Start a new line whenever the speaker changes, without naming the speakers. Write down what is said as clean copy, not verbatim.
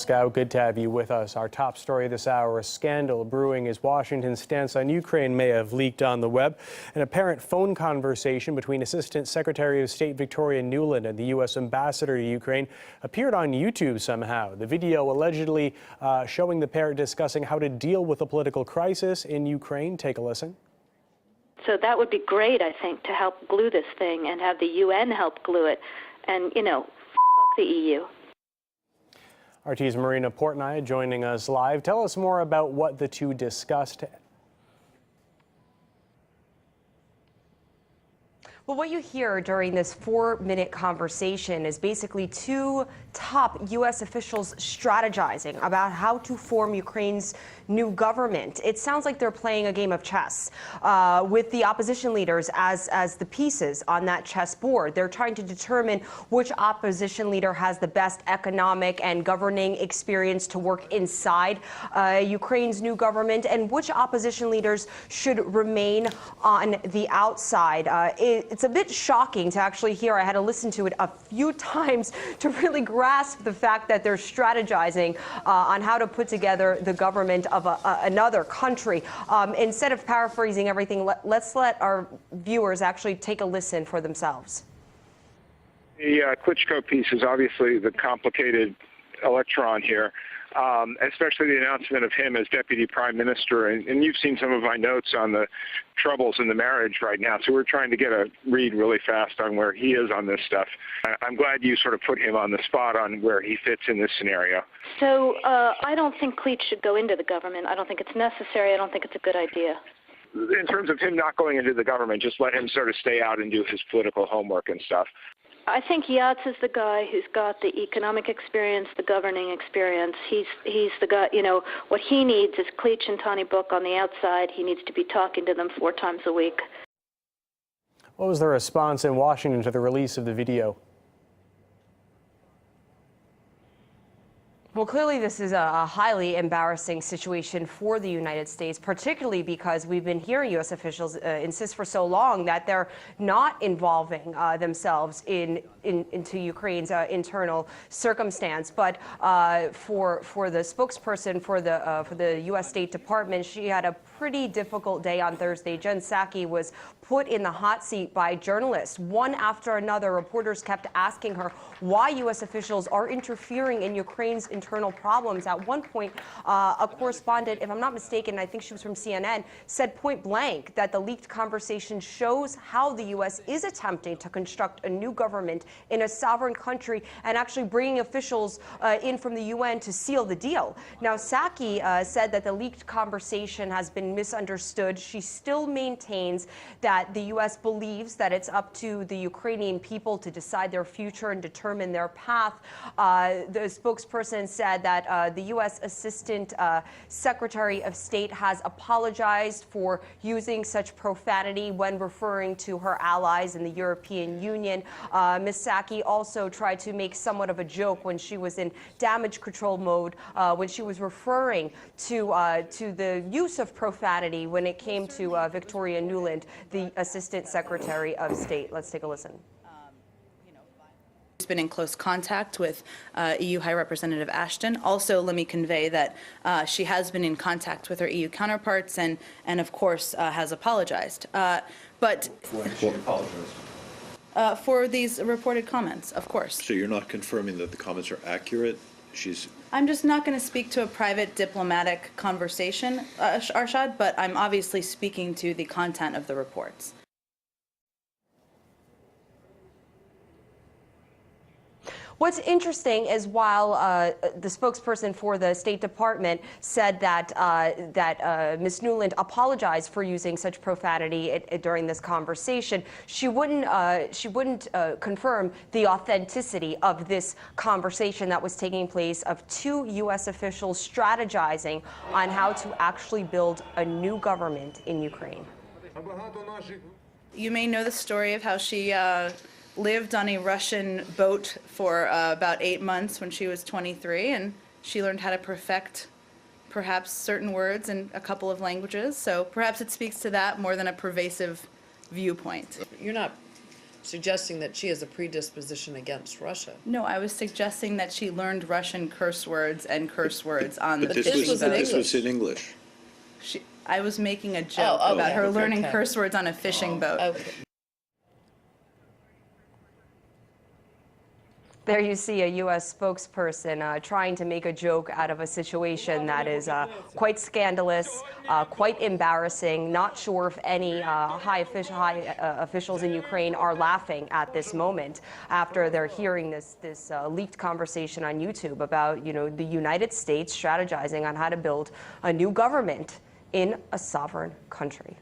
Moscow. Good to have you with us. Our top story this hour, a scandal brewing as Washington's stance on Ukraine may have leaked on the web. An apparent phone conversation between Assistant Secretary of State Victoria Nuland and the U.S. ambassador to Ukraine appeared on YouTube somehow. The video allegedly showing the pair discussing how to deal with a political crisis in Ukraine. Take a listen.
So that would be great, I think, to help glue this thing and have the UN help glue it. And, you know, fuck the EU.
RT's Marina Portnoy joining us live. Tell us more about what the two discussed.
Well, what you hear during this 4-minute conversation is basically two top U.S. officials strategizing about how to form Ukraine's new government. It sounds like they're playing a game of chess with the opposition leaders as the pieces on that chessboard. They're trying to determine which opposition leader has the best economic and governing experience to work inside Ukraine's new government, and which opposition leaders should remain on the outside. It's a bit shocking to actually hear. I had to listen to it a few times to really grasp the fact that they're strategizing on how to put together the government of another country. Instead of paraphrasing everything, let's let our viewers actually take a listen for themselves.
The Klitschko piece is obviously the complicated electron here, especially the announcement of him as deputy prime minister. And you've seen some of my notes on the troubles in the marriage right now. So we're trying to get a read really fast on where he is on this stuff. I'm glad you sort of put him on the spot on where he fits in this scenario.
So I don't think Klitsch should go into the government. I don't think it's necessary. I don't think it's a good idea.
In terms of him not going into the government, just let him sort of stay out and do his political homework and stuff.
I think Yats is the guy who's got the economic experience, the governing experience. He's the guy, you know, what he needs is Klitsch and Tony Book on the outside. He needs to be talking to them 4 times a week.
What was the response in Washington to the release of the video?
Well, clearly this is a highly embarrassing situation for the United States, particularly because we've been hearing U.S. officials insist for so long that they're not involving themselves into Ukraine's internal circumstance. But for the spokesperson for the U.S. State Department, she had a pretty difficult day on Thursday. Jen Psaki was put in the hot seat by journalists. One after another, reporters kept asking her why U.S. officials are interfering in Ukraine's internal problems. At one point, a correspondent, if I'm not mistaken, I think she was from CNN, said point blank that the leaked conversation shows how the U.S. is attempting to construct a new government in a sovereign country and actually bringing officials in from the UN to seal the deal. Now, Psaki said that the leaked conversation has been misunderstood. She still maintains that the U.S. believes that it's up to the Ukrainian people to decide their future and determine their path. The spokesperson said that the U.S. Assistant Secretary of State has apologized for using such profanity when referring to her allies in the European Union. Ms. Psaki also tried to make somewhat of a joke when she was in damage control mode, when she was referring to the use of profanity when it came to Victoria Nuland, the Assistant Secretary of State. Let's take a listen.
She's been in close contact with EU High Representative Ashton. Also, let me convey that she has been in contact with her EU counterparts and of course, has apologized. But for these reported comments, of course.
So you're not confirming that the comments are accurate?
I'm just not going to speak to a private diplomatic conversation, Arshad, but I'm obviously speaking to the content of the reports.
What's interesting is while the spokesperson for the State Department said that Ms. Nuland apologized for using such profanity during this conversation, she wouldn't confirm the authenticity of this conversation that was taking place of 2 U.S. officials strategizing on how to actually build a new government in Ukraine.
You may know the story of how she lived on a Russian boat for about 8 months when she was 23, and she learned how to perfect perhaps certain words in a couple of languages. So perhaps it speaks to that more than a pervasive viewpoint.
You're not
suggesting that she has a predisposition against Russia.
No, I was suggesting that she learned Russian curse words and curse words on the
But
fishing
this was in
boat.
This was in English.
I was making a joke
Oh,
about her
okay,
learning
okay.
curse words on a fishing boat.
Okay.
There you see a U.S. spokesperson trying to make a joke out of a situation that is quite scandalous, quite embarrassing. Not sure if any high officials in Ukraine are laughing at this moment after they're hearing this leaked conversation on YouTube about, the United States strategizing on how to build a new government in a sovereign country.